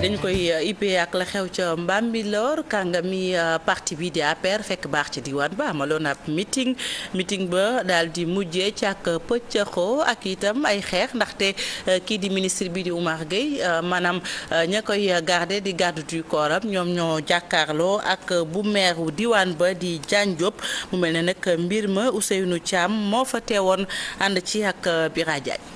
dañu koy ibbee ak la xew ca Mbambilor kàngami parti bi di APR fekk baax ci diwaan ba amaloon ab meeting ba daal di mujjee ci ak pëccëxoo ak itam ay xeex ndaxte kii di ministre bi di Oumar Gueye maanaam ña koy garder di garde du corps am ñoom ñoo jàkkaarloo ak bu maire wu diwaan ba di Diagne Diop mu mel ne nag mbir ma Ousseynou Thiam moo fa teewoon ànd ci ak Bira Diagne.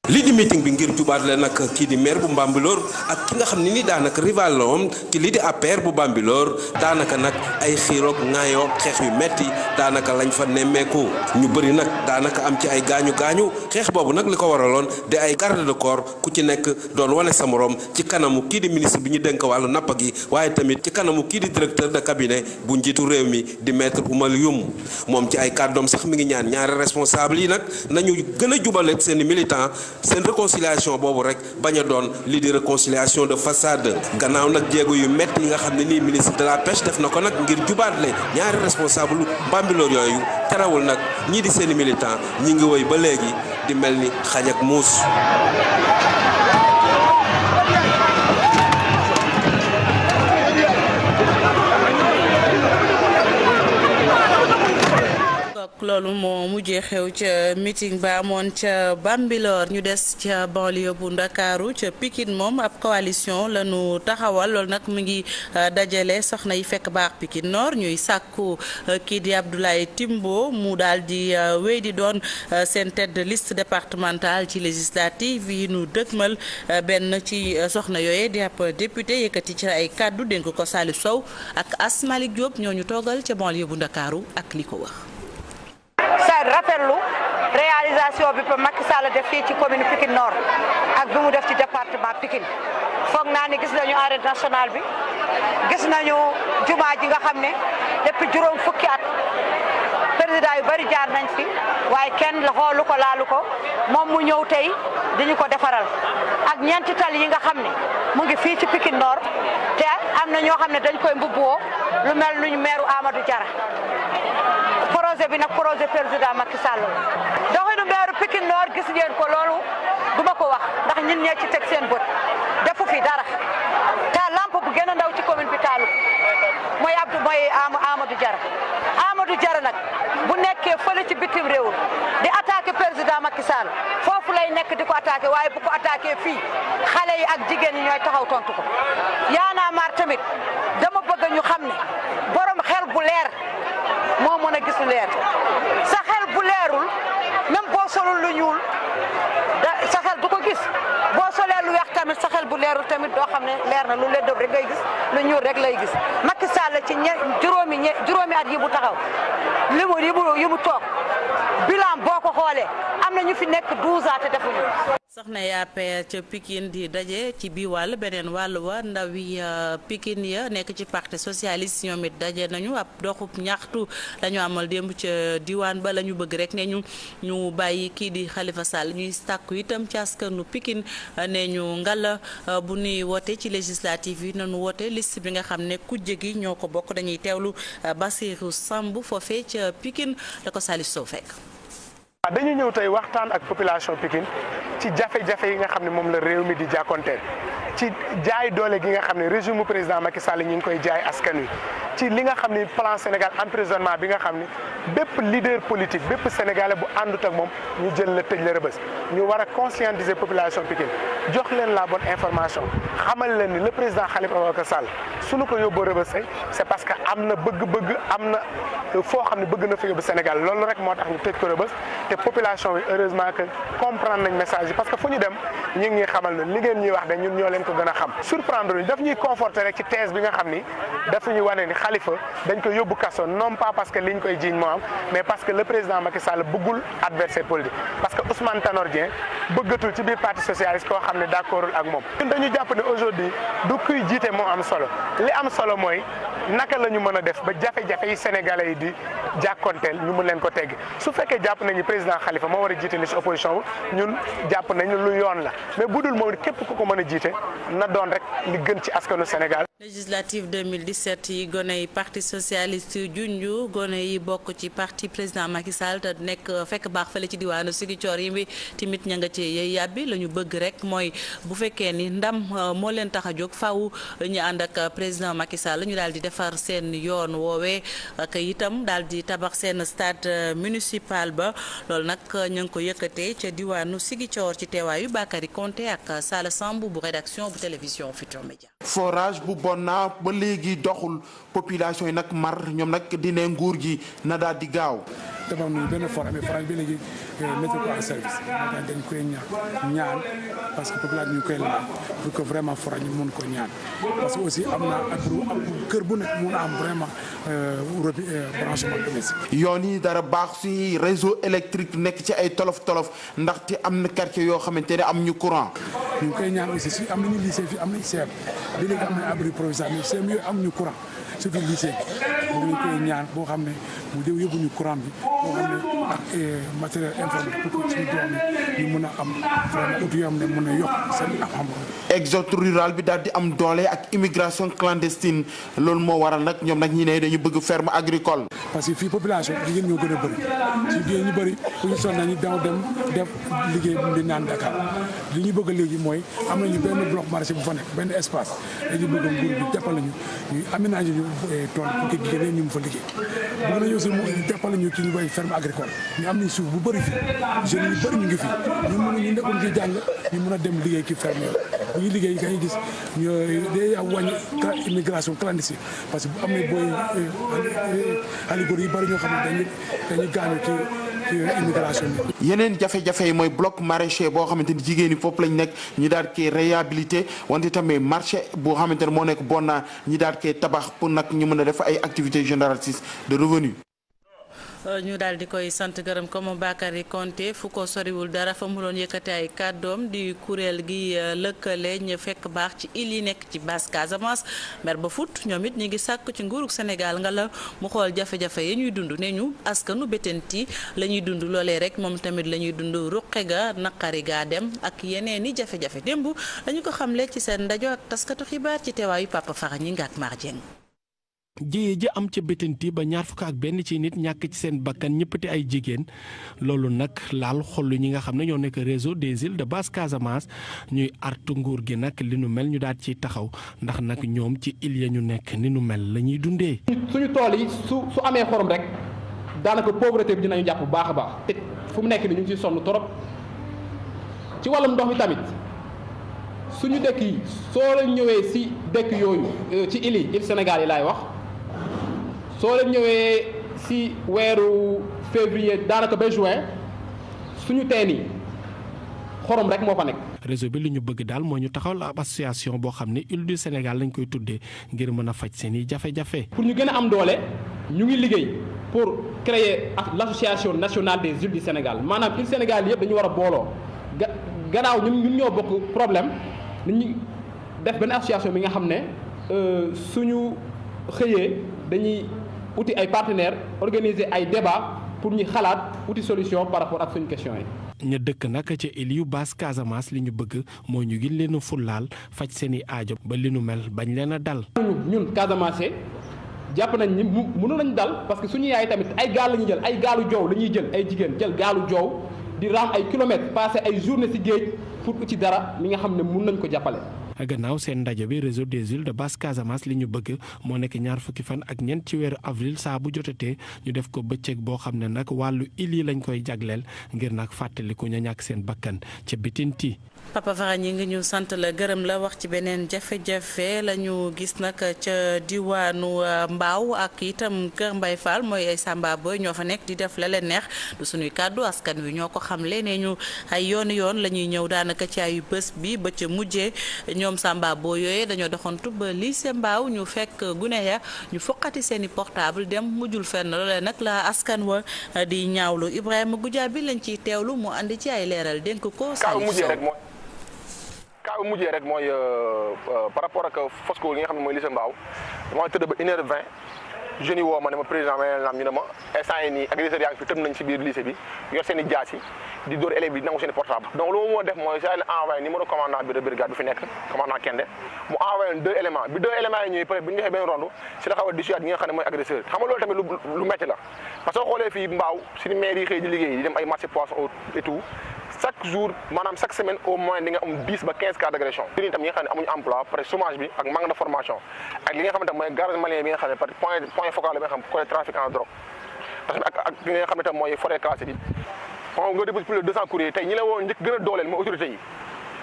lii di meeting bi ngir jubaat la nag kii di maire bu Mbambilor ak ki nga xam ne ni daanaka rival la woon ci lii di APR bu Mbambilor daanaka nag ay xiiroog ŋaayoo xeex yu metti daanaka lañ fa nemmeeku ñu bëri nag daanaka am ci ay gaañu xeex boobu nag li ko waraloon di ay garde de corps ku ci nekk doon wane sa morom ci kanamu kii di ministre bi ñu dénk wàllu napp gi waaye tamit ci kanamu kii di directeur de cabinet bu njiitu réew mi di maître Oumar Youm moom ci ay kàddoom sax mi ngi ñaan ñaari responsable yi nag nañu gën a jubale seen i militant seen réconciliation boobu rek bañ a doon lii di réconciliation de façade gannaaw nag jéego yu métti yi nga xam ne nii ministre de la pêche def na ko nag ngir jubaatle ñaari responsable Mbambilor yooyu terewul nag ñii di seeni militant ñi ngi woy ba léegi di mel ni xaj ak muus. loolu moo mujjee xew ca meeting ba amoon ca Bambilor ñu des ca banlieue bu Ndakaaru ca Pikine moom ab coalition la ñu taxawal loolu nag mu ngi dajale soxna yi fekk baax Pikine Nord ñuy sàkku kii di Abdoulaye Timbo mu daal di wéy di doon seen tête de liste départementale ci législative yi nu dëgmal benn ci soxna yooye di ab député yëkkati ci ay kàddu dénk ko Salif Sow ak Asmalik Diop ñoo ñu toogal ca banlieue bu Ndakaaru ak li ko wax. rafetlu réalisation bi ba Macky Sall def fii ci commune Pikine Nord ak bi mu def ci département Pikine foog naa ni gis nañu arène nationale bi gis nañu jumaa ji nga xam ne depuis juróom fukki at président yu bari jaar nañ fi waaye kenn la xoolu ko laalu ko moom mu ñëw tey diñu ko defaral ak ñeenti tali yi nga xam ne mu ngi fii ci Pikine Nord te am na ñoo xam ne dañ koy mbubboo lu mel nuñu meeru Amadou Diarra projet bi nag projet président Macky Sall doxinu meeru Pikine Nord gis ngeen ko loolu duma ko wax ndax ñun ñee ci teg seen bët defu fi dara te lampe bu gën a ndaw ci commune bi taalu mooy Amadou Diarra Amadou Diarra nag bu nekkee fële ci bitim réew di attaqué président Macky Sall foofu lay nekk di ko attaqué waaye bu ko attaqué fii xale yi ak jigéen ñi ñooy taxaw tontu ko yaanaa maar tamit dama bëgg ñu xam ne borom xel bu leer moo mën a gis lu leer sa xel bu leerul même boo solul lu ñuul sa xel du ko gis boo solee lu weex tamit sa xel bu leerul tamit doo xam ne leer na lu leddob rek ngay gis lu ñuul rek lay gis Macky Sall ci juróomi at yi bu taxaw yi mu toog bilan boo ko xoolee am na ñu fi nekk 12 ans te defuñu. soxna yi APR ca Pikine di daje ci bii wàll beneen wàll wa ndaw yi Pikine ya nekk ci parti socialiste ñoom it daje nañu ab doxub ñaxtu lañu amal démb ca diwaan ba la ñu bëgg rek ne ñu bàyyi kii di Khalifa Sall ñuy tàkku itam ci askanu Pikine ne ñu ngala bu nuy wote ci législative yi nañu wote liste bi nga xam ne kujje gi ñoo ko bokk dañuy teewlu Bassirou Samb foofee ca Pikine la ko Salif Sow fekk. dañu ñëw tey waxtaan ak population Pikine ci jafe-jafe yi nga xam ne moom la réew mi di jàkkonteel ci jaay doole gi nga xam ne régime président Macky Sall ñu ngi koy jaay askan wi ci li nga xam ne plan Sénégal emprisonnement bi nga xam ne bépp leader politique bépp sénégalais bu àndut ak moom ñu jël la tëj la rëbës ñu war a conscientiser population Pikine jox leen la bonne information xamal leen ni le président Khalifa Ababacar Sall suñu ko yóbboo rëbës tey c'est parce que am na bëgg-bëgg am na foo xam ne bëgg na fa yóbbu Sénégal loolu rek moo tax ñu tëj ko rëbës te population bi heureusement que comprendre nañ message yi parce que fu ñu dem ñu ngi xamal ne li ngeen ñuy wax de ñun ñoo leen ko gën a xam surprendre ñu daf ñuy conforter rek ci thèse bi nga xam ni dafa ñuy wane ni Khalifa dañ ko yóbbu kaso non pas parce que liñ koy jiiñ moo am mais parce que le président Macky Sall bëggul adversaire politique parce que Ousmane Tanor Dieng bëggatul ci biir parti socialiste koo xam ne d'accordul ak moom ñun dañu jàpp ne aujourd'hui du kuy jiite moo am solo li am solo mooy naka la ñu mën a def ba jafe-jafe yi sénégalais yi di jàkkonteel ñu mun leen ko tegg su fekkee jàpp nañu président Khalifa moo war a jiite li ci opposition bi ñun jàpp nañu lu yoon la mais bu dul moom képp ku ko mën a jiite na doon rek li gën ci askanu Sénégal législative 2017 yi gone yi parti socialiste junju gone yi bokk ci parti président Macky Sall te nekk fekk baax fële ci diwaanu Ziguinchor yi bi timit ña nga ci yey yàbbi la ñu bëgg rek mooy bu fekkee ni ndam moo leen tax a jóg faw ñu ànd ak président Macky Sall ñu daal di defar seen yoon woowee ak itam daal di tabax seen stade municipal ba loolu nag ñu ngi ko yëkkatee ca diwaanu Ziguinchor ci teewaayu Bakary Konté ak Sala Samb bu rédaction bu télévision Futurs Médias. forage bu Bonna ba léegi doxul population yi nag mar ñoom nag dine nguur gi na daal di gaaw. dafa am benn forage bi léegi mettre ko en service dañ koy ñaan parce que population ñu koy laaj pour que vraiment forage ñu mun ko ñaan parce que aussi am na ak kër bu nekk mun a am vraiment branchement domestique. yoon yi dara baax si réseau électrique nekk ci ay tolof ndaxte am na quartier yoo xamante ne am ñu courant. ñu ngi koy ñaan aussi si am nañu lycée fii am nañu CEM ba léegi am nañu abri provisoire mais CEM yooyu am ñu courant surtout lycée bi ñu koy ñaan boo xam ne mu déw yóbbu ñu courant bi boo xam ne ak matériel informatique pour que suñu doom yi ñu mun a am vraiment outil yoo xam ne mun a yokk seen xam-xam. exode rural bi daal di am doole ak immigration clandestine loolu moo waral nag ñoom nag ñi ne dañu bëgg ferme agricole. parce que fii population jigéen ñoo gën a bëri si jigéen ñu bëri bu ñu sonn nañu daw dem def liggéey bu di naan Dakar li ñu bëgg léegi mooy am nañu benn bloc marché bu fa nekk benn espace dañu bëgg nguur bi jàppale ñu ñu aménagé ñu tool pour que jigéen ñu mu fa liggéey bëgg nañu aussi mu jàppale ñu ci ñu bay ferme agricole ñu am nañ suuf bu bëri fii jeunes yu bëri ñu ngi fii ñu nekkoon ci jàng ñu mën a dem liggéey ci ferme yooyu bu ñu liggéey nga gis ñu day wàññi immigration clandestine parce que bu am na booy xale góor yu bëri ñoo xam ne dañuy gaañu ci immigration bi. yeneen jafe-jafe yi mooy bloc maraîcher boo xamante ni jigéen ñi foofu lañ nekk ñi daal koy réhabilité wante tamit marché boo xamante ne moo nekk Bonna ñi daal koy tabax pour nag ñu mën a def ay activités génératrices de revenus. ñu daal di koy sant gërëm ko moom Bakary Konté fu ko soriwul dara fa mu doon yëkkati ay kàddoom di kuréel gi lëkkale ñu fekk baax ci île yi nekk ci basse Casamance mer ba fut ñoom it ñu ngi sàkk ci nguurug Sénégal nga la mu xool jafe-jafe yi ñuy dund ne ñu askanu Bettenty la ñuy dund loolee rek moom tamit la ñuy dund ruqe ga naqari gaa dem ak yeneen i jafe-jafe démb dañu ko xamle ci seen ndajo ak taskatu xibaar ci teewaayu Papa Fara ñi nga ak Mar Dieng. jiyee ji am ca Bettenty ba ñaar fukk ak benn ci nit ñàkk ci seen bakkan ñëppati ay jigéen loolu nag laal xolu ñi nga xam ne ñoo nekk réseau des îles de basse Casamance ñuy artu nguur gi nag li nu mel ñu daal ciy taxaw ndax nag ñoom ci île ya ñu nekk ni nu mel la ñuy dundee. suñu tool yi su amee xorom rek daanaka pauvreté bi dinañu jàpp bu baax a baax te fu mu nekk ni ñu ngi ciy sonn trop ci wàllum ndox mi tamit suñu dëkk yi soo leen ñëwee si dëkk yooyu ci île Sénégal yi laay wax. soo leen ñëwee ci weeru février daanaka ba juin suñu teen yi xorom rek moo fa nekk. réseau bi li ñu bëgg daal moo ñu taxawal ab association boo xam ne île du Sénégal lañ koy tuddee ngir mën a faj seen i jafe-jafe. pour ñu gën a am doole ñu ngi liggéey pour créer l'association nationale des îles du Sénégal maanaam île Sénégal yëpp dañu war a booloo gannaaw ñun ñoo bokk problème dañuy def benn association bi nga xam ne suñu xëyee dañuy. uti ay partenaires organiser ay débat pour ñu xalaat uti solution par rapport ak suñu question yi. ña dëkk nag ca île yu basse Casamance li ñu bëgg moo ñu gën leen a fullaal faj seen i aajo ba li nu mel bañ leen a dal. ñun Casamance jàpp nañ ni mënu nañ dal parce que suñu yaay tamit ay gaal la ñuy jël ay gaalu joow la ñuy jël ay jigéen jël gaalu joow di raam ay kilomètres passé ay journée ci géej pour ci dara li nga xam ne mun nañ ko jàppale. gannaaw seen ndaje bi réseau des îles de basse Casamance li ñu bëgg moo nekk ñaar fukki fan ak ñeent ci weeru avril saa bu jotatee ñu def ko bëccëg boo xam ne nag wàllu île yi lañ koy jagleel ngir nag fàttaliku ña ñàkk seen bakkan ca Bettenty. Papa Fara ñi ngi ñu sant la gërëm la wax ci beneen jafe-jafe la ñu gis nag ca diwaanu Mbaaw ak itam Kër Mbay Fall mooy ay Samba Boy ñoo fa nekk di def la leen neex du suñuy kàddu askan wi ñoo ko xamle nee ñu ay yoon la ñuy ñëw daanaka ci ay bés bi ba ca mujjee ñoom Samba Boy yooyee dañoo doxantu ba lycée Mbaaw ñu fekk gune ya ñu foqati seeni portable dem mujjul fenn loolee nag la askan wa di ñaawlu Ibrahima Goudiaby lañ ciy teewlu mu andi ci ay leeral dénk ko Salif Sow. kaa bu mujjee rek mooy par rapport ak Fosco yi nga xam ne mooy lycée Mbaaw dama tëdd ba 1h20 jeunes yi woo ma ne ma président may naam ñu ne ma instant yi nii agresseurs yaa ngi fi tëm nañ si biir lycée bi yor seen i jaas yi di dóor élèves yi nangu seen i portable donc loolu moo def mooy saa leen envoyé numéro commandant bi de brigade bi fi nekk commandant Kende mu envoyé leen 2 éléments bi 2 éléments yi ñëwee peut être bi ñu joxee benn ronde si la xaw a dissuade ñi nga xam ne mooy agresseur xam nga loolu tamit lu métti la parce que soo xoolee fii mbaaw suñu maire yi xëy di liggéey di dem ay marché poisson et tout chaque jour maanaam chaque semaine au moins di nga am 10 ba 15 cas d'agression jeunes yi tam ñi nga xam ne amuñu emploi peut être chômage bi ak manque de formation ak li nga xamante mooy garage malien bi nga xam ne peut être point focal bi nga xam côté trafic en drogue parce que ak li nga xam ne tam mooy forêt classée bi xam nga déposé plus de 200 courriers tey ñi la woo njëkk gën a dooleel mooy autorité yi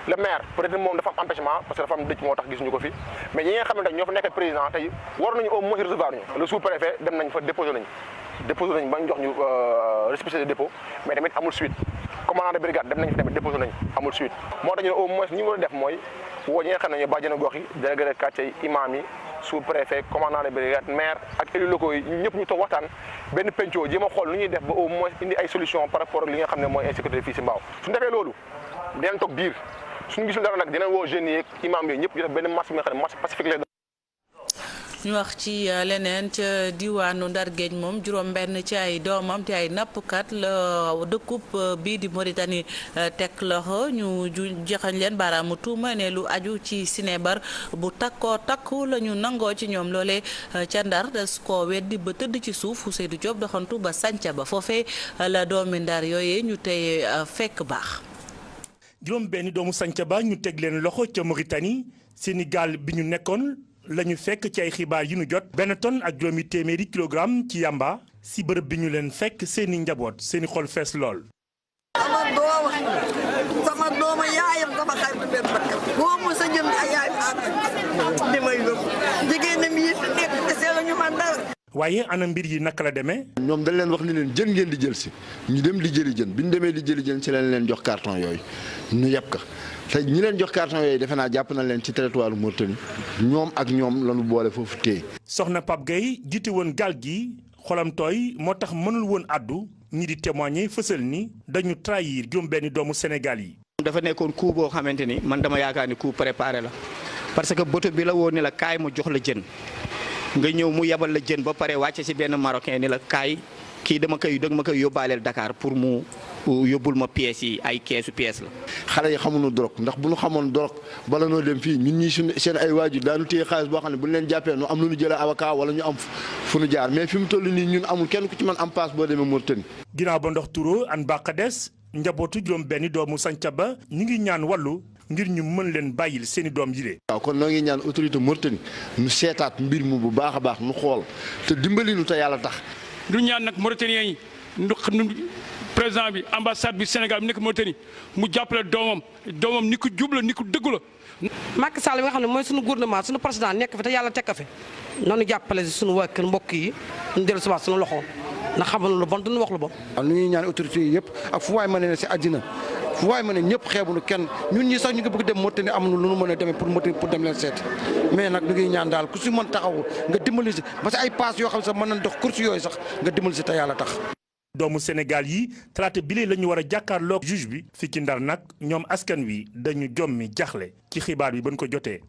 le maire peut être moom dafa am empêchement parce que dafa am dëj moo tax gisuñu ko fi mais ñi nga xam ne ñoo fa nekk président tey war nañu au moins recevoir ñu le sous-préfet dem nañ fa déposé nañ ba ñu jox ñu récépissé de dépôt mais tamit amul suite commandant de brigade dem nañ fi tamit déposé nañ amul suite moo tax ñu ne au moins li ñu war a def mooy woo ñi nga xam ne ñoo bàjjenu gox yi délégué de quartier yi imam yi sous-préfet commandant de brigade maire ak élus locaux yi ñëpp ñu toog waxtaan benn penco jéem a xool nu ñuy def ba au moins indi ay solution par rapport ak li nga xam ne mooy insécurité fii si Mbao suñu defee loolu dinañ toog diir suñu gisul dara nag dinañ woo jeunes yi ak imam yi ñëpp ñu def benn marche bi nga xam ne marche pacifique lay ñu wax ci leneen ca diwaanu Ndar Géej moom juróom-benn ci ay doomam te ay nappkat la dëkkub bii di Mauritanie teg loxo ñu joxañ leen baaraamu tuuma ne lu aju ci sinébar bu takkoo takku la ñu nangoo ci ñoom loole ca Ndar des koo weddi ba tëdd ci suuf Ousseynou Diop doxantu ba sànca ba foofee la doomi Ndar yooyee ñu tey fekk baax. juróom-benn doomu sànca ba ñu teg leen loxo ca Mauritanie Sénégal bi ñu nekkoon. lañu fekk ci ay xibaar yu ñu jot benn tonne ak juróomi téeméeri kilogramme ci yamba si bërëb bi ñu leen fekk seeni njaboot seeni xol fees lool. sama dooma yaayam sama xarit benn bakkan boo mu sa jëm ay yaay di may yóbbu jigéenam yi fi nekk dese la ñu man dara. waaye ana mbir yi naka la demee. ñoom dañ leen wax ni leen jën ngeen di jël si ñu dem di jëli jën bi ñu demee di jëli jën ci lañ leen jox carton yooyu ñu yeb ka te ñi leen jox carton yooyu defe naa jàpp na leen ci territoire Mauritanie ñoom ak ñoom lañu boole foofu téye. soxna Pape Gueye jiite woon gaal gi xolam tooy moo tax mënul woon addu ñi di témoigner fësal ni dañu trahir juróom-benni doomu Sénégal yi. dafa nekkoon coup boo xamante ni man dama yaakaar ni coup préparé la parce que bateau bi la woo ni la kaay ma jox la jën nga ñëw mu yebal la jën ba pare wàcce ci benn marocain ni la kaay kii dama koy yóbbaaleel Dakar pour mu yóbbul ma pièces yi ay keesu pièces la. xale yi xamuñu drogue ndax bu ñu xamoon drogue bala noo dem fii ñun ñii suñu seen ay waajur daanu téye xaalis boo xam ne bu ñu leen jàppee nu am lu ñu jëlee avocat wala ñu am fu ñu jaar mais fi mu toll nii ñun amul kenn ku ci mën am passe boo demee Mauritanie. ginnaaw ba ndox turo an bàqa des njabootu juróom-benni doomu sànca ba ñu ngi ñaan wàllu ngir ñu mën leen bàyyil seeni doom yi. waaw kon noo ngi ñaan autorité Mauritanie ñu seetaat mbir mu bu baax a baax ñu xool te dimbali nu te yàlla tax. du ñaan nag Mauritaniens yi président bi ambassade bi Sénégal bi nekk Mauritanie mu jàppale doomam ni ko jubla ni ko dëggu la. Macky Sall bi nga xam ne mooy suñu gouvernement suñu président nekk fi te yàlla teg ko fi noonu jàppale suñu waa kër mbokk yi ñu dellu si waat suñu loxo ndax xamuñu lu bon duñu wax lu bon. waaw nu ñuy ñaan autorités yi yëpp ak fu waay mën a ne si àddina fu waay mën a ñëpp xeebuñu kenn ñun ñi sax ñu ngi bëgg dem Mauritanie amuñu lu nu mën a demee pour Mauritanie pour dem leen seeti mais nag ñu ngi ñaan daal ku si mën taxawu nga dimbali si parce que ay pass yoo xam sax mën nañ dox course yooyu sax nga dimbali si te yàlla tax. doomu Sénégal yi talaata bile la ñu war a jàkkaarloo juge bi fii ci Ndar nag ñoom askan wi dañu jommi jaxle ci xibaar bi bañ ko jotee.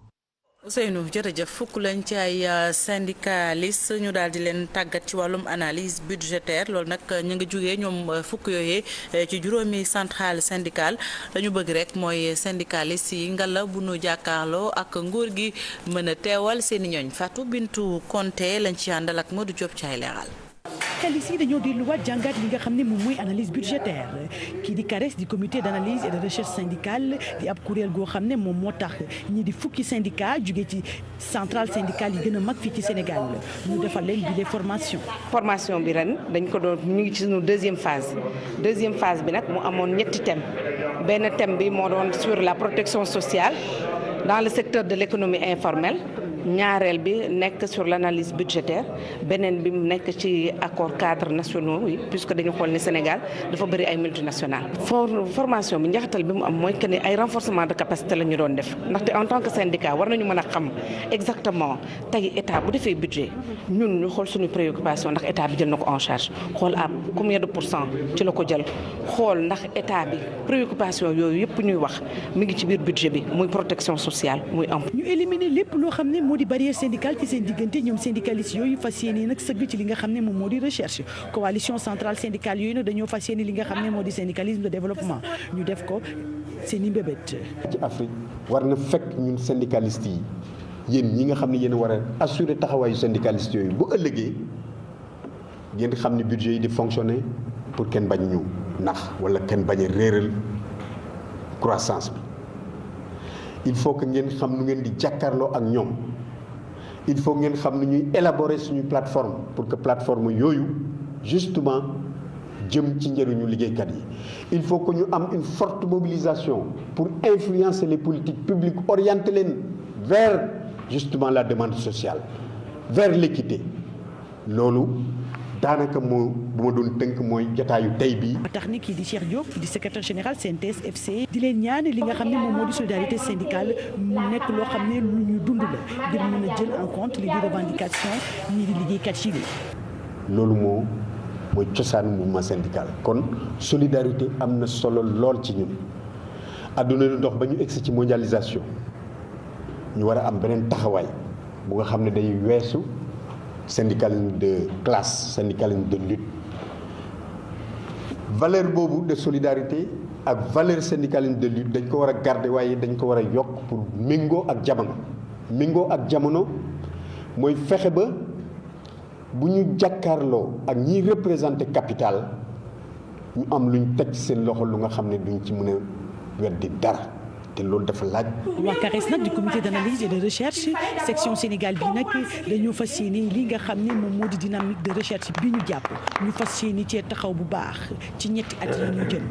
Ousseynou jërëjëf fukk lañ ci ay syndicaliste ñu daal di leen tàggat ci wàllum analyse budgétaire loolu nag ñu ngi jugee ñoom fukk yooyee ci juróomi centrale syndicale lañu bëgg rek mooy syndicaliste yi ngala bu nu jàkkaarloo ak nguur gi mën a teewal seeni ñooñ Fatou Bintou Konté lañ ci àndal ak Modou Diop ci ay leeral. xaalis yi dañoo delluwaat jàngat li nga xam ne moom mooy analyse budgétaire kii di CARES di comité d'analyse et de recherche syndicale di ab kuréel goo xam ne moom moo tax ñii di fukki syndicat jóge ci centrale syndicale yi gën a mag fii ci Sénégal ñu defal leen bi des formation bi ren dañ ko doon ñu ngi ci suñu deuxième phase bi nag mu amoon ñetti thème benn thème bi moo doon sur la protection sociale dans le secteur de l'économie informelle ñaareel bi nekk sur l'analyse budgétaire beneen bi mu nekk ci accord cadre nationaux yi puisque dañu xool ni Sénégal dafa bëri ay multinationales. formation bi njaxatal bi mu am mooy que ni ay renforcement de capacité la ñu doon def ndaxte en tant que syndicat war nañu mën a xam exactement tey état bu defee budget ñun ñu xool suñu préoccupation ndax état bi jël na ko en charge xool à combien de pourcent ci la ko jël xool ndax état bi préoccupation yooyu yëpp ñuy wax mi ngi ci biir budget bi muy protection sociale muy emploi. ñu éliminer lépp loo xam ne moo di barrière syndicale ci seen diggante ñoom syndicalistes yooyu fas yéene nag sëgg ci li nga xam ne moom moo di recherche coalition centrale syndicale yooyu nag dañoo fas yéene li nga xam ne moo di syndicalisme de développement ñu def ko seen i mbébét. ci Afrique war na fekk ñun syndicalistes yi yéen ñi nga xam ne yéen a war a assurer taxawaayu syndicalistes yooyu bu ëllëgee ngeen xam ne budget yi di fonctionner pour kenn bañ ñu nax wala kenn bañ a réeral croissance bi il faut que ngeen xam nu ngeen di jàkkaarloo ak ñoom il faut ngeen xam nu ñuy élaborer suñu plateforme pour que plateforme yooyu justement jëm ci njëriñu liggéeykat yi il faut que ñu am une forte mobilisation pour influencer les politiques publiques orienter leen vers justement la demande sociale vers l'équité loolu daanaka moo bu ma doon tënk mooy jotaayu tey bii. ba tax ni kii di Cheikh Diop di secrétaire général CNTS FC di leen ñaan li nga xam ne moom moo di solidarité syndicale mu nekk loo xam ne lu ñu dund la ngir mën a jël en compte li di revendication ñii di liggéeykat yi. loolu mooy cosaanu mouvement syndical kon solidarité am na solo lool ci ñun àdduna lu dox ba ñu egsi ci mondialisation ñu war a am beneen taxawaay bu nga xam ne day weesu syndicalisme de classe syndicalisme de lutte valeur boobu de solidarité ak valeur syndicalisme de lutte dañ ko war a garder waaye dañ ko war a yokk pour méngoo ak jamono mooy fexe ba bu ñu jàkkaarloo ak ñiy représenté capital ñu am luñ teg seen loxo lu nga xam ne duñ ci mën a weddi dara te loolu dafa laaj. waa CARES nag di comité d'analyse et de recherche section Sénégal bi nag dañoo fas yéene li nga xam ne moom moo di dynamique de recherche bi ñu jàpp ñu fas yéene cee taxaw bu baax ci ñetti at yi ñu jëm.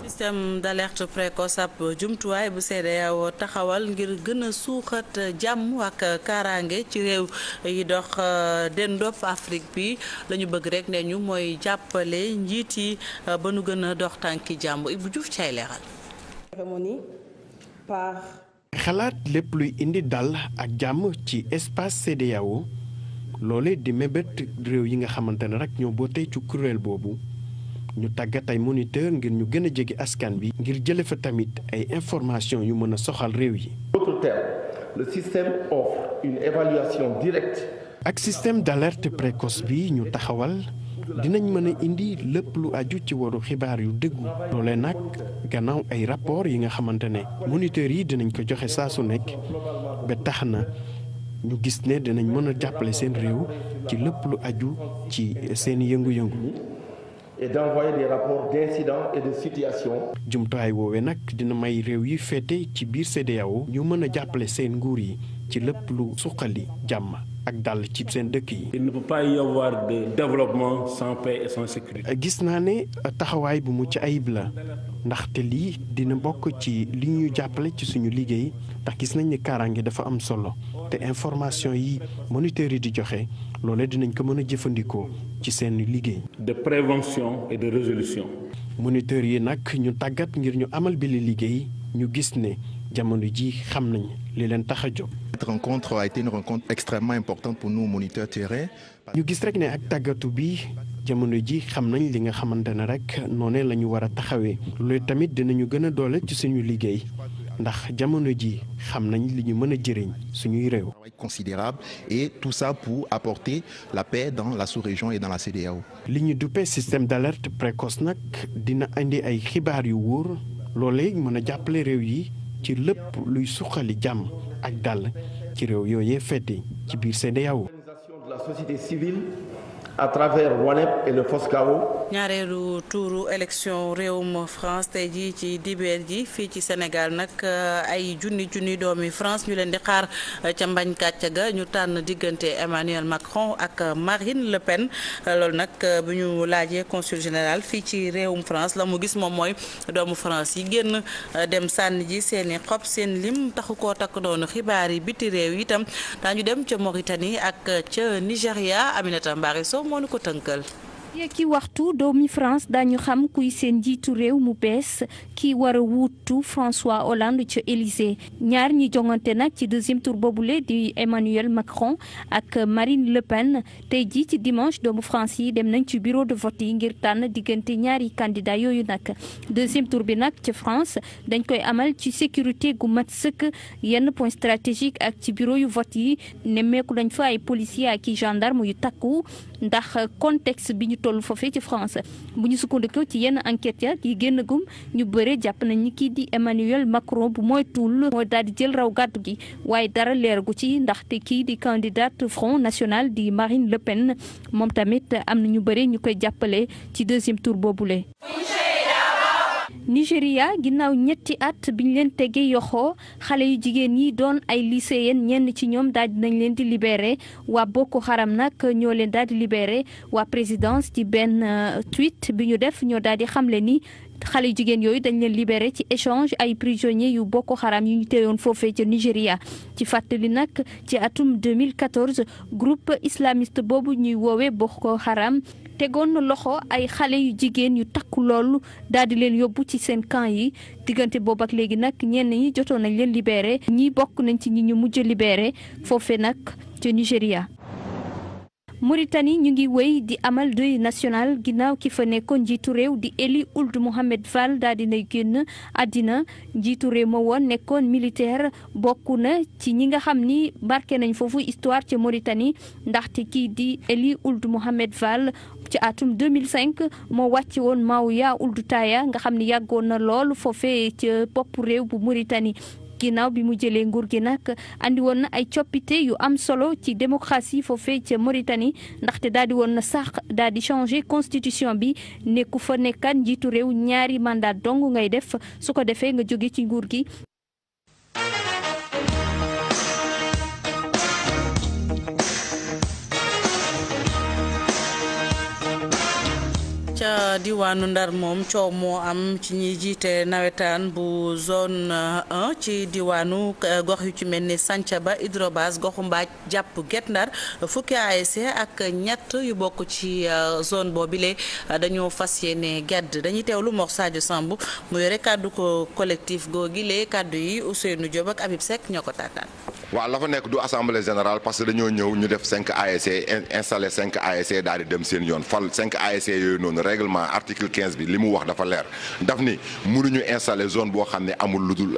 système d'alerte précoce ab jumtuwaay bu CEDEAO taxawal ngir gën a suuxat jàmm ak kaaraange ci réew yi dox dendop Afrique bi la ñu bëgg rek ne ñu mooy jàppale njiit yi ba nu gën a dox tànki jàmm Ibou Diouf cay leeral. xalaat lépp luy indi dal ak jàmm ci espace CEDEAO loole di mébét réew yi nga xamante ne rek ñoo bootee ci kuréel boobu ñu tàggat ay moniteur ngir ñu gën a jege askan bi ngir jële fa tamit ay information yu mën a soxal réew yi. D'autre terme, le système offre une évaluation directe. ak système d'alerte précoce bi ñu taxawal dinañ mën a indi lépp lu aju ci waru xibaar yu dëggu loolee nag gannaaw ay rapport yi nga xamante ne moniteurs yi dinañ ko joxe saa su nekk ba tax na ñu gis ne dinañ mën a jàppale seen réew ci lépp lu aju ci seen yëngu-yëngu. et d'envoyer des rapports d'incidents et de situations. jumtuwaay woowee nag dina may réew yi féete ci biir CEDEAO ñu mën a jàppale seen nguur yi ci lépp lu suqali jàmm ak dal ci seen dëkk yi. Il ne peut pas y avoir de développement sans paix et sans sécurité. gis naa ne taxawaay bu mucc ayib la ndaxte lii dina bokk ci li ñu jàppale ci suñu liggéey ndax gis nañ ne kaaraange dafa am solo te information yi moniteurs yi di joxe loolee dinañ ko mën a jëfandikoo ci seen liggéey. de prévention et de résolution. moniteurs yi nag ñu tàggat ngir ñu amal bi li liggéey ñu gis ne jamono ji xam nañ li leen tax a jóg. Cette rencontre a été une rencontre extrêmement importante pour nous moniteurs terrain. ñu gis rek ne ak tàggatu bi jamono ji xam nañ li nga xamante ne rek noonee la ñu war a taxawee loolu tamit dinañu gën a doole ci suñu liggéey ndax jamono ji xam nañ li ñu mën a jëriñ suñuy réew. Considérable et tout ça pour apporter la paix dans la sous-région et dans la CEDEAO. li ñu duppee système d'alerte précoce nag dina indi ay xibaar yu wóor loolee mën a jàppale réew yi ci lépp luy suqali jàmm ak dal ci réew yooyee fete ci biir CEDEAO. de la société civile à travers WANEP et le FOSCAO. ñaareelu tuuru élection réewum France tey jii ci dibeer ji fii ci Sénégal nag ay junni doomi France ñu leen di xaar ca mbañ kàcc ga ñu tànn diggante Emmanuel Macron ak Marine Le Pen loolu nag bu ñu laajee consul général fii ci réewum France la mu gis moom mooy doomu France yi génn dem sànni ji seeni xob seen lim taxu koo takk doonu xibaar yi biti réew yi itam daañu dem ca Mauritanie ak ca Nigéria Aminata Mbari Sow moo nu ko tënkal. ki waxtu doomi France dañu xam kuy seen njiitu réew mu bees ki war a wuutu François Hollande ca Élysée ñaar ñi jongante nag ci deuxième tour boobule di Emmanuel Macron ak Marine Le Pen tey jii ci dimanche doomu France yi dem nañ ci bureau de vote yi ngir tànn diggante ñaari candidat yooyu nag deuxième tour bi nag ci France dañ koy amal ci sécurité gu mat sëkk yenn point stratégique ak ci bureau yu vote yi nemmeeku dañ fa ay policiers ak i gendarme yu takku ndax contexte bi ñu toll foofee ci France bu ñu sukkandikoo ci yenn enquête ya yi génn gum ñu bëre jàpp nañ ni kii di Emmanuel Macron bu mooy tuul mooy daal di jël raw gàddu gi waaye dara leer gu ci ndaxte kii di candidate Front National di Marine Le Pen moom tamit am na ñu bëre ñu koy jàppale ci deuxième tour boobule. Nigéria ginnaaw ñetti at biñ leen tegee yoxoo xale yu jigéen yi doon ay lycéennes ñenn ci ñoom daal di nañ leen di libéré waa Boko Haram nag ñoo leen daal di libéré waa présidence ci benn tweet bi ñu def ñoo daal di xamle ni xale yu jigéen yooyu dañ leen libéré ci échange ay prisonniers yu Boko Haram yu ñu teewoon foofee ca Nigéria ci fàttali nag ci atum 2014 groupe islamiste boobu ñuy woowee Boko Haram tegoon na loxo ay xale yu jigéen yu takku loolu daal di leen yóbbu ci seen camp yi diggante boobu ak léegi nag ñenn ñi jotoon nañ leen libéré ñi bokk nañ ci ñi ñu mujj libéré foofee nag ca Nigéria. Mauritanie ñu ngi wéy di amal deuil national ginnaaw ki fa nekkoon njiitu réew di Eli Ould Mohamed Fall daal dinay génn àddina njiitu réew ma woon nekkoon militaire bokk na ci ñi nga xam ni marqué nañ foofu histoire ca Mauritanie ndaxte kii di Eli Ould Mohamed Fall ci atum 2005 moo wàcce woon Maouya Ould Taya nga xam ni yàggoon na lool foofee ca bopp réew bu Mauritanie. ginnaaw bi mu jëlee nguur gi nag andi woon na ay coppite yu am solo ci démocratie foofee ca Mauritanie ndaxte daal di woon na sax daal di changer constitution bi nekku fa nekkaan njiitu réew ñaari mandat dong ngay def su ko defee nga jóge ci nguur gi. ca diwaanu Ndar moom coow moo am ci ñi jiite nawetaan bu zone 1 ci diwaanu gox yu ci mel ni Santhiaba Hydrobase goxu Mbaaj jàpp Guet Ndar fukki ASC ak ñett yu bokk ci zone boobile dañoo fas yéene gedd dañuy teewlu Mor Sadio Samb mu yore kàddu ko collectif googile kàddu yi Ousseynou Diop ak Habib Seck ñoo ko taataan. waaw la fa nekk du assemblée générale parce que dañoo ñëw ñu def 5 ASC installé 5 ASC daal di dem seen yoon fal 5 ASC yooyu noonu règlement article 15 bi li mu wax dafa leer daf ni mënuñu installé zone boo xam ne amul lu dul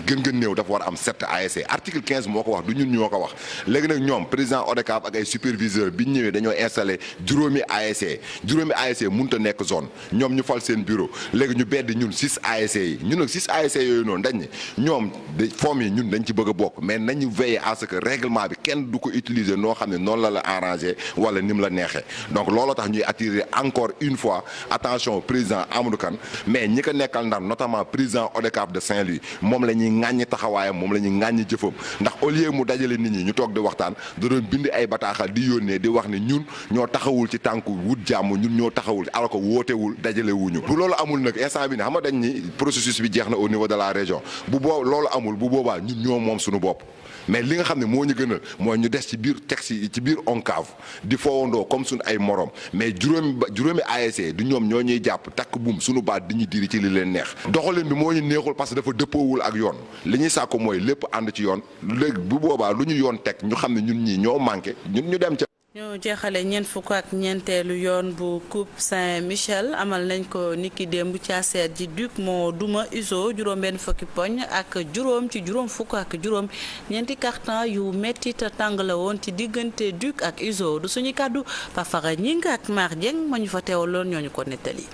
gën néew dafa war a am 7 ASC article 15 moo ko wax du ñun ñoo ko wax léegi nag ñoom président ODCAV ak ay superviseur bi ñu ñëwee dañoo installé juróomi ASC mënut a nekk zone ñoom ñu fal seen bureau léegi ñu beddi ñun 6 ASC yi ñun nag 6 ASC yooyu noonu dañ ne ñoom foom yi ñun dañ ci bëgg a bokk mais nañu veiller à ce que règlement bi kenn du ko utiliser noo xam ne noonu la arrangé wala ni mu la neexee donc looloo tax ñuy attirer encore une fois attention président Amadou Kane mais ñi ko nekkal Ndar notamment président ODCAV de Saint-Louis moom la ñuy ŋàññi taxawaayam moom la ñuy ŋàññi jëfam ndax au lieu mu dajale nit ñi ñu toog di waxtaan da doon bind ay bataaxal di yónnee di wax ne ñun ñoo taxawul ci tànku wut jàmm ñun ñoo taxawul alors que wootewul dajale wuñu bu loolu amul nag instant bi ne xam nga dañ ni processus bi jeex na au niveau de la région loolu amul bu boobaa ñun ñoo moom suñu bopp mais li nga xam ne moo ñu gënal mooy ñu des ci biir texte yi ci biir ONCAV di fowandoo comme suñu ay morom mais juróomi ASC du ñoom ñoo ñuy jàpp takk buum suñu baat di ñu diri ci li leen neex doxalin bi moo ñu neexul parce que dafa dëppoowul ak yoon li ñuy sàkku mooy lépp ànd ci yoon léegi bu boobaa lu ñu yoon teg ñu xam ne ñun ñii ñoo manqué ñun ñu dem ca. ñu jeexale ñeent fukk ak ñeenteelu yoon bu Coupe Saint-Michel amal nañ ko niki démb ca seet ji Duc moo duma Uzo juróom-benn fukki poñ ak juróom ci juróom fukk ak juróom ñeenti carton yu metti te tàng la woon ci diggante Duc ak Uzo du suñu kàddu Pafara Ñing ak Mar Dieng ma ñu fa teewaloon ñooñu ko nettali.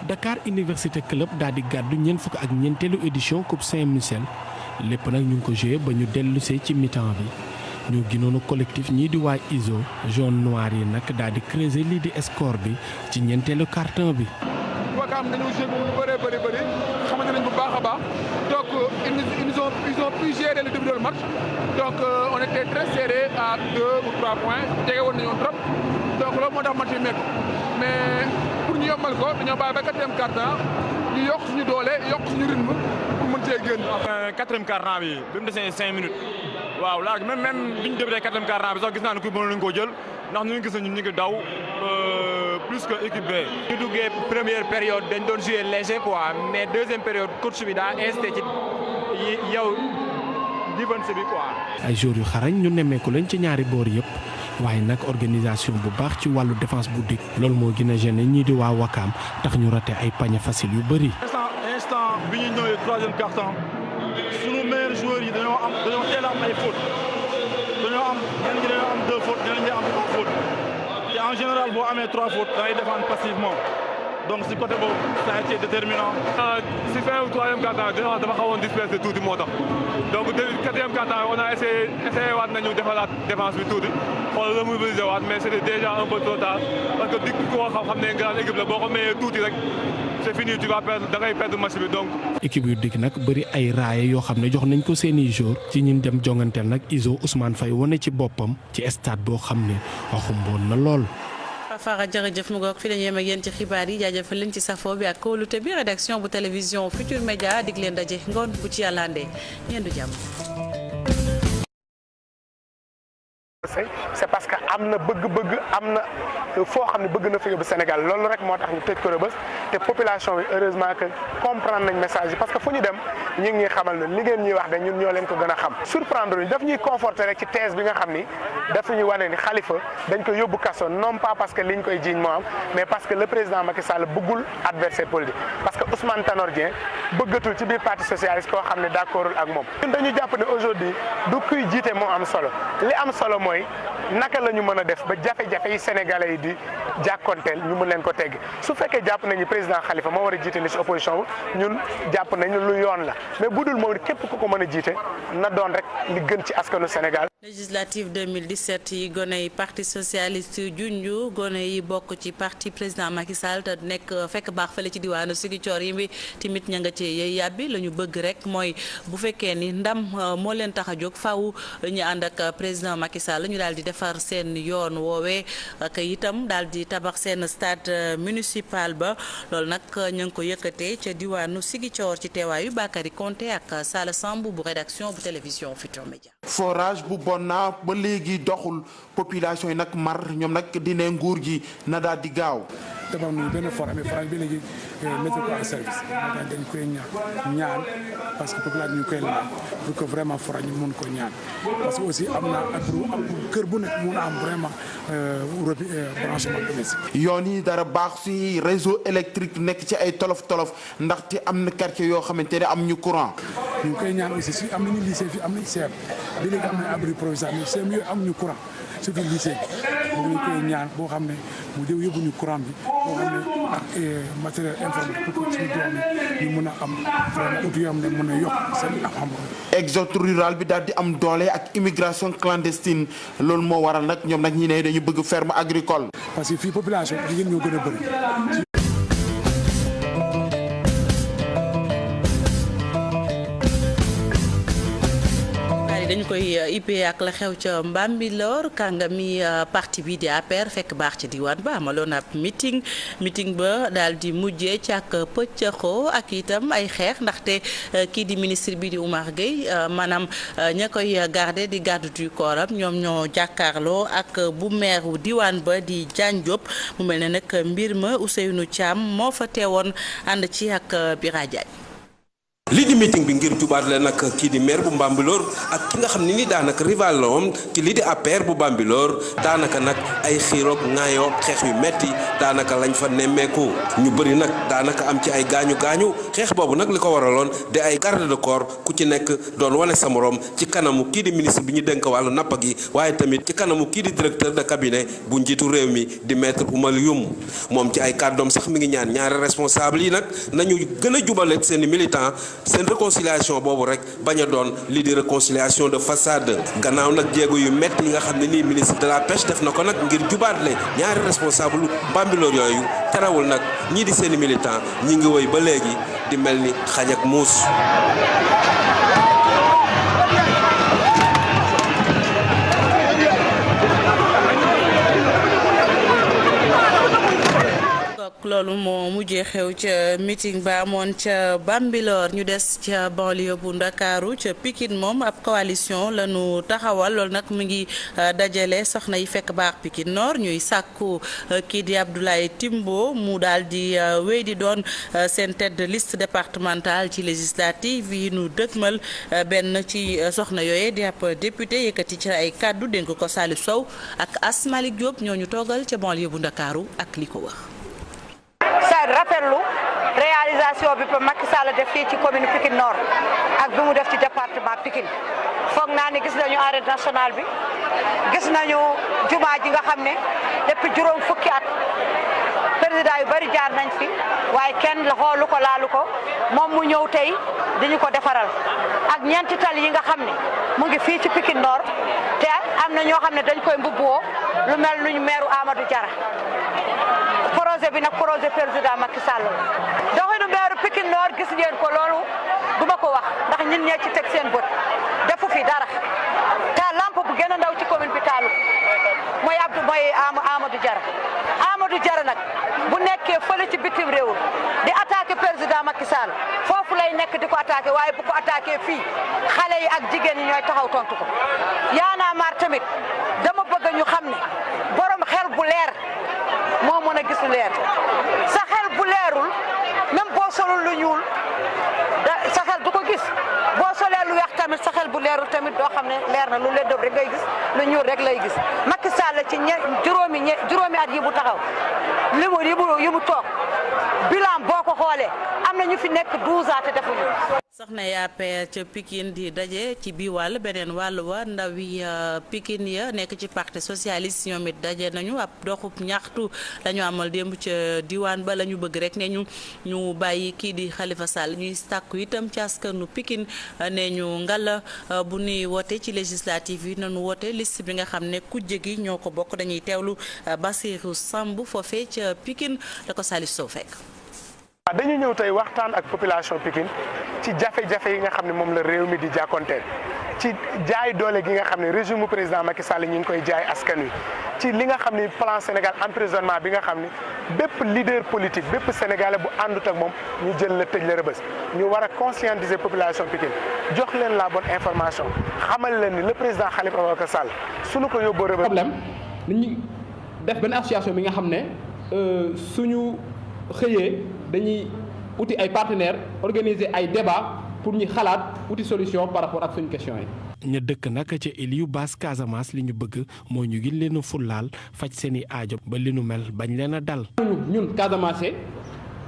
Dakar Université Club daal di gàddu ñeent fukk ak ñeenteelu édition Coupe Saint-Michel lépp nag ñu ngi ko joué ba ñu dellusee ci mi-temps bi. ñu ginoonu collectif ñii di waa ISO jaune noir yi nag daal di creuser lii di score bi ci ñeenteelu carton bi. Wakaam dañoo joué bu bëri xamante nañ bu baax a baax donc ils ont pu gérer le début de match donc on était très serré à 2 ou 3 points jege woon nañu trop donc loolu moo tax match yi métti mais pour ñu yombal ko dañoo bàyyi ba quatrième carton ñu yokk suñu doole yokk suñu rythme pour mën cee génn. quatrième carton bi mu desee 5 minutes. waaw laaj même bi ñu débuté quatrième quart bi sax gis naa ne kuy mënoon nañu koo jël ndax ñu ngi gis ne ñun ñu ngi daw plus que équipe B. ñu duggee première période dañ doon jouer léger quoi mais deuxième période coach bi daa insisté ci yow défense bi quoi. ay joueurs yu xarañ ñu nemmeeku leen ci ñaari boor yëpp waaye nag organisation bu baax ci wàllu défense bu dikk loolu moo gën a gêné ñii di waa Wakaam tax ñu raté ay panier facile yu bëri. instant bi ñu ñëwee troisième quart-temps sunu meilleurs joueurs yi dañoo teel a am ay fautes dañoo am ñenn ñi dañoo am 2 fautes ñenn ñi am 3 fautes te en général boo amee 3 fautes da ngay défendre passivement donc si côté boobu ça a été déterminant. si fin troisième quart-temps dafa xawoon dispersé tuuti moo tax donc quatrième quart-temps on a essayé waat nañu defalaat défense bi tuuti xool remobiliser waat mais c'était déjà un peu trop tard parce que di ko xam ne grande équipe la boo ko mayee tuuti rek c'est fini tu vas perdre da ngay perdre match bi donc. équipe yu dikk nag bëri ay raaye yoo xam ne jox nañ ko seeni jour ci ñin dem jonganteel nag Iso Ousmane Faye wane ci boppam ci stade boo xam ne waxumboon na lool. Fara jërëjëf mu ngoog fi la ñu yem ak yéen ci xibaar yi jaajëfal leen ci safo bi ak kóolute bi rédaction bu télévision Futur Média dig leen daje ngoon bu ci yàlla andee ñeen du jàmm. c'est parce que am na bëgg-bëgg am na foo xam ne bëgg na fa yóbbu Sénégal loolu rek moo tax ñu tëj ko Rebeuss te population bi heureusement que comprendre nañ message yi parce que fu ñu dem ñu ngi xamal ne li ngeen ñuy wax de ñun ñoo leen ko gën a xam surprendre ñu daf ñuy conforter rek ci thèse bi nga xam ni dafa ñu wane ni Khalifa dañ ko yóbbu kaso non pas parce que liñ koy jiiñ moo am mais parce que le président Macky Sall bëggul adversaire politique parce que Ousmane Tanor Dieng bëggatul ci biir parti socialiste koo xam ne d'accordul ak moom ñun dañu jàpp ne aujourd'hui du kuy jiite moo am solo li am solo mooy naka la ñu mën a def ba jafe-jafe yi sénégalais yi di jàkkonteel ñu mën leen ko tegg su fekkee jàpp nañu président Khalifa moo war a jiite li ci opposition wu ñun jàpp nañu lu yoon la mais bu dul moom képp ku ko mën a jiite na doon rek li gën ci askanu Sénégal. législative 2017 yi gone yi parti socialiste junju gone yi bokk ci parti président Macky Sall te nekk fekk baax fële ci diwaanu Ziguinchor yi bi tamit ña nga ci yey yàbbi la ñu bëgg rek mooy bu fekkee ni ndam moo leen tax a jóg faaw ñu ànd ak président Macky Sall ñu daal di defar seen yoon woowee ak itam daal di tabax seen stade municipal ba loolu nag ñu ngi ko yëkkatee ca diwaanu Ziguinchor ci teewaayu Bakary Konté ak Sala Samb bu rédaction bu télévision Futur Média. forage bu Bonna ba léegi doxul population yi nag mar ñoom nag dine nguur gi na daal di gaaw. tabax nañu benn forage bi léegi mettre ko en service dañ koy ñaan parce que population ñu koy laaj pour que vraiment forage ñu mun ko ñaan parce que aussi am na ak kër bu nekk mun a am vraiment branchement domestique. yoon yi dara baax si réseau électrique nekk ci ay tolof ndaxte am na quartier yoo xamante ne am ñu courant. ñu ngi koy ñaan aussi si am nañu lycée fii am nañu CEM bi léegi am nañu abri provisoire mais CEM yooyu am ñu courant surtout lycée bi ñu koy ñaan boo xam ne mu jëw yóbbu ñu courant bi boo xam ne ak matériel informatique pour que suñu doom yi ñu mën a am vraiment outil yoo xam ne mën a yokk seen xam-xam. exode rural bi daal di am doole ak immigration clandestine loolu moo waral nag ñoom nag ñi ne dañu bëgg ferme agricole. parce que fii population jigéen ñoo gën a bëri. dañu koy ippee ak la xew ca Mbambilor kàngami parti bi di APR fekk baax ci diwaan ba amaloon ab meeting ba daal di mujjee ci ak pëccëxoo ak itam ay xeex ndaxte kii di ministre bi di Oumar Gueye maanaam ña koy garder di garde du corps am ñoom ñoo jàkkaarloo ak bu meeru diwaan ba di Diagne Diop mu mel ne nag mbir ma Ousseynou Thiam moo fa teewoon ànd ci ak Bira Diagne. lii di meeting bi ngir jubaat la nag kii di maire bu Bambilor ak ki nga xam ne ni daanaka rival la woon ci lii di APR bu Bambilor daanaka nag ay xiiroog ŋaayoo xeex yu metti daanaka lañ fa nemmeeku ñu bëri nag daanaka am ci ay gaañu xeex boobu nag li ko waraloon di ay garde de corps ku ci nekk doon wane sa morom ci kanamu kii di ministre bi ñu dénk wàllu napp gi waaye tamit ci kanamu kii di directeur de cabinet bu njiitu réew mi di maître Oumar Youm moom ci ay kàddoom sax mi ngi ñaan ñaari responsable yi nag nañu gën a jubale seen i militant seen réconciliation boobu rek bañ a doon lii di réconciliation de façade gannaaw nag jéego yu métti yi nga xam ne nii ministre de la pêche def na ko nag ngir jubaatle ñaari responsable Bambilor yooyu terewul nag ñii di seeni militant ñi ngi woy ba léegi di mel ni xaj ak muus. loolu moo mujjee xew ca meeting ba amoon ca Bambilor ñu des ca banlieue bu Ndakaaru ca Pikine moom ab coalition la ñu taxawal loolu nag mu ngi dajale soxna yi fekk baax Pikine Nord ñuy sàkku kii di Abdoulaye Timbo mu daal di wéy di doon seen tête de liste départementale ci législative yi nu dëgmal benn ci soxna yooye di ab député yëkkati ci ay kàddu dénk ko Salif Sow ak Asmalik Diop ñoo ñu toogal ca banlieue bu Ndakaaru ak li ko wax. sa rafetlu réalisation bi Macky Sall def fii ci commune Pikine Nord ak bi mu def ci département Pikine foog naa ni gis nañu arène nationale bi gis nañu jumaa ji nga xam ne depuis juróom fukki at président yu bari jaar nañ fi waaye kenn la xoolu ko laalu ko moom mu ñëw tey diñu ko defaral ak ñeenti tali yi nga xam ne mu ngi fii ci Pikine Nord te am na ñoo xam ne dañ koy mbubboo lu mel nuñ meeru Amadou Diarra projet bi nag projet président Macky Sall doxinu meeru Pikine Nord gis ngeen ko loolu duma ko wax ndax ñun ñee ci teg seen bët defu fi dara te lampe bu gën a ndaw ci commune bi taalu mooy Amadou Diarra Amadou Diarra nag bu nekkee fële ci bitim réew di attaqué président Macky Sall foofu lay nekk di ko attaqué waaye bu ko attaqué fii xale yi ak jigéen ñi ñooy taxaw tontu ko yaanaa maar tamit dama bëgg ñu xam ne borom xel bu leer moo mën a gis lu leer sa xel bu leerul même boo solul lu ñuul sa xel du ko gis boo solee lu weex tamit sa xel bu leerul tamit doo xam ne leer na lu leen dëb rek ngay gis lu ñuul rek lay gis Macky Sall ci juróomi at yi bu taxaw yi mu toog bilan boo ko xoolee am na ñu fi nekk 12 ans te defuñu. soxna yi APR ca Pikine di daje ci bii wàll beneen wàll wa ndaw yi Pikine ya nekk ci parti socialiste ñoom it daje nañu ab doxub ñaxtu lañu amal démb ca diwaan ba la ñu bëgg rek ne ñu bàyyi kii di Khalifa Sall ñuy sàkku itam ci askanu Pikine ne ñu ngala bu nuy woote ci législative yi nañu woote liste bi nga xam ne kujje gi ñoo ko bokk dañuy teewlu Bassirou Samb foofee ca Pikine da ko Salif Sow fekk. dañu ñëw tey waxtaan ak population Pikine ci jafe-jafe yi nga xam ne moom la réew mi di jàkkonteel ci jaay doole gi nga xam ne régime président Macky Sall ñu ngi koy jaay askan wi ci li nga xam ne plan Sénégal emprisonnement bi nga xam ne bépp leader politique bépp sénégalais bu àndut ak moom ñu jël la tëj la rëbës ñu war a conscientiser population Pikine jox leen la bonne information xamal leen ni le président Khalifa Ababacar Sall suñu ko yóbboo rëbës. problème dañuy def benn association bi nga xam ne suñu xëyee dañuy uti ay partenaires organiser ay débat pour ñu xalaat uti solution par rapport ak suñu question yi. ña dëkk nag ca Eliou Basse Casamance li ñu bëgg mooy ñu gën leen a fullaal faj seen i aajo ba li nu mel bañ leen a dal. ñun Casamance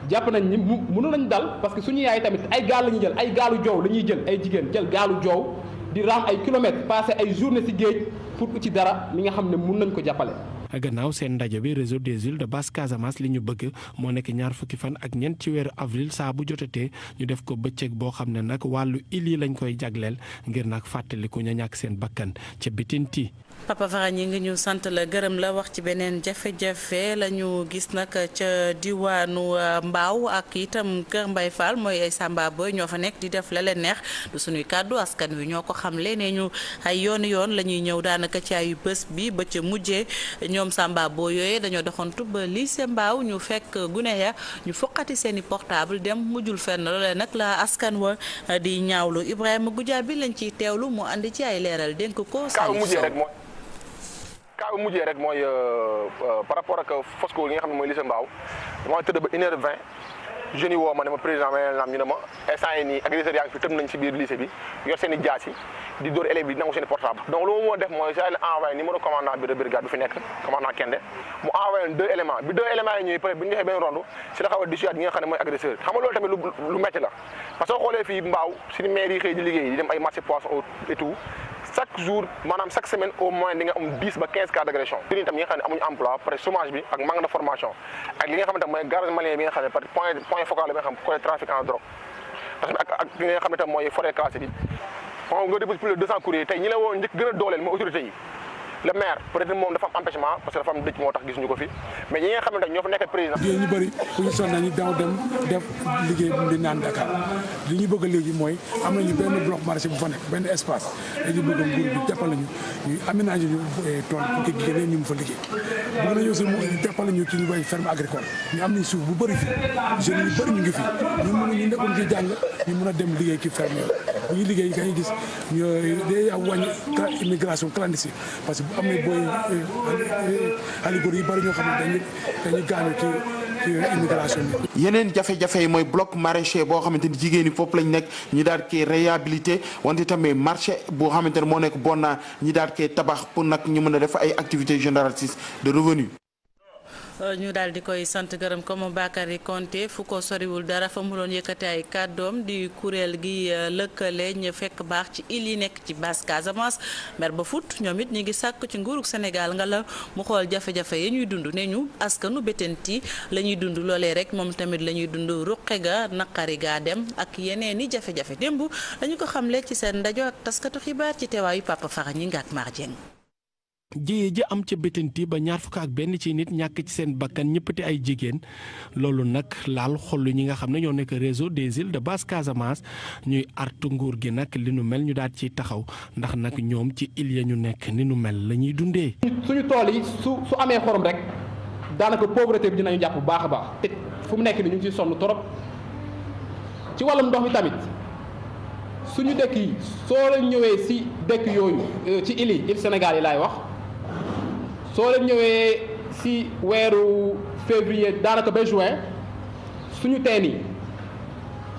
jàpp nañ ni mënu nañ dal parce que suñu yaay tamit ay gaal la ñuy jël ay gaalu joow la ñuy jël ay jigéen jël gaalu joow di raam ay kilomètres passé ay journée ci géej pour ci dara li nga xam ne mun nañ ko jàppale. gannaaw seen ndaje bi réseau des îles de Basse Casamance li ñu bëgg moo nekk ñaar fukki fan ak ñeent ci weeru avril saa bu jotatee ñu def ko bëccëg boo xam ne nag wàllu île yi lañ koy jagleel ngir nag fàttaliku ña ñàkk seen bakkan ca Bitinti. Papa Fara ñi ngi ñu sant la gërëm la wax ci beneen jafe-jafe la ñu gis nag ca diwaanu Mbaaw ak itam Kër Mbay Fall mooy ay Samba Boy ñoo fa nekk di def la leen neex du suñuy kàddu askan wi ñoo ko xamle nee ñu ay yoon la ñuy ñëw daanaka ci ayu bés bi ba ca mujjee ñoom Samba Boy yooyu dañoo doxantu ba lycée Mbaaw ñu fekk gune ya ñu foqati seeni portable dem mujjul fenn loolee nag la askan wa di ñaawlu Ibrahima Goudiaby lañ ciy teewlu mu andi ci ay leeral dénk ko kaaw mujjee rek mooy par rapport ak Fosco li nga xam ne mooy lycée Mbaaw dama tëdd ba 1h20 jeunes yi woo ma ne ma président ma leen naam ñu ne ma instant yi nii agresseurs yaa ngi fi tëm nañ ci biir lycée bi yor seen i jaas yi di dóor élèves yi di nangu seen i portable donc lu ma moo def mooy saa la envoyé numéro commandant bi de brigade bi fi nekk commandant Kende mu envoyé leen 2 éléments bi 2 éléments yi ñëwee peut être bi ñu defee benn ronde si la xaw a dissuade ñi nga xam ne mooy agresseur xam nga loolu tamit lu métti la parce que soo xoolee fii Mbaaw suñu maire yi xëy di liggéey di dem ay marché poisson et tout chaque jour maanaam chaque semaine au moins di nga am 10 ba 15 cas d'agression jeunes tam ñi nga xam ne amuñu emploi après chômage bi ak manque de formation ak li nga xamante mooy garage malien bi nga xam ne par point focal bi nga xam côté trafic en drogue parce que ak li nga xam ne tam mooy forêt classée bi xam nga nga déposé plus de 200 courriers tey ñi la woo njëkk gën a dooleel mooy autorité yi le maire peut-être moom dafa am empêchement parce que dafa am dëj moo tax gisuñu ko fi mais ñi nga xamante ñoo fa nekk président. jigéen ñu bëri bu ñu sonn nañu daw dem def liggéey bu di naan Dakar li ñu bëgg léegi mooy am nañu benn bloc marché bu fa nekk benn espace dañu bëgg nguur bi jàppale ñu ñu aménagé ñu tool pour que jigéen ñu fa liggéey bëgg nañu aussi mu jàppale ñu ci ñu bay ferme agricole ñu am nañ suuf bu bëri fi jeunes yu bëri ñu ngi fi ñu nekkoon ci jàng ñu mën a dem liggéey ci ferme yooyu bu ñu liggéey nga gis ñu day wàññi immigration clandestine parce que bu am na booy aligor yi bëri ñoo xam ne dañu gaañu ci immigration bi. yeneen jafe-jafe yi mooy bloc maraîcher boo xamante ni jigéen ñi foofu lañ nekk ñi daal koy réhabilité wante tamit marché boo xamante ne moo nekk bon naa ñi daal koy tabax pour nag ñu mën a def ay activités génératrices de revenus. ñu daal di koy sant gërëm comme Bakary Konté fu ko soriwul dara fa mu doon yëkkate ay kàddoom di kuréel gi lëkkale ñu fekk baax ci île yi nekk ci basse Casamance mer ba fut ñoom it ñu ngi sàkk ci nguurug Sénégal nga la mu xool jafe-jafe yi ñuy dund ne ñu askanu Bettenty la ñuy dund loolee rek moom tamit la ñuy dund ruqe ga naqari gaa dem ak yeneen i jafe-jafe démb dañu ko xamle ci seen ndajo ak taskatu xibaar ci teewaayu Papa Fara ñi nga ak Mar Dieng. jiyee ji am ca Bettenty ba ñaar fukk ak benn ci nit ñàkk ci seen bakkan ñëppati ay jigéen loolu nag laal xolu ñi nga xam ne ñoo nekk réseau des îles de basse Casamance ñuy artu nguur gi nag li nu mel ñu daal ciy taxaw ndax nag ñoom ci île ya ñu nekk ni nu mel la ñuy dundee. suñu tool yi su amee xorom rek daanaka pauvreté bi dinañu jàpp bu baax a baax te fu mu nekk ni ñu ngi ciy sonn trop ci wàllum ndox mi tamit suñu dëkk yi soo leen ñëwee si dëkk yooyu ci île Sénégal yi laay wax. soo leen ñëwee ci weeru février daanaka ba juin suñu teen yi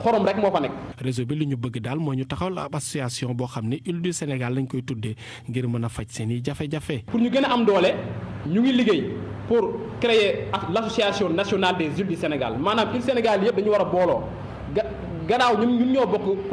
xorom rek moo fa nekk. réseau bi li ñu bëgg daal moo ñu taxawal ab association boo xam ne île du Sénégal lañ koy tuddee ngir mën a faj seen i jafe-jafe. pour ñu gën a am doole ñu ngi liggéey pour créer l'association nationale des îles du Sénégal maanaam île Sénégal yëpp dañu war a booloo gannaaw ñun ñoo bokk.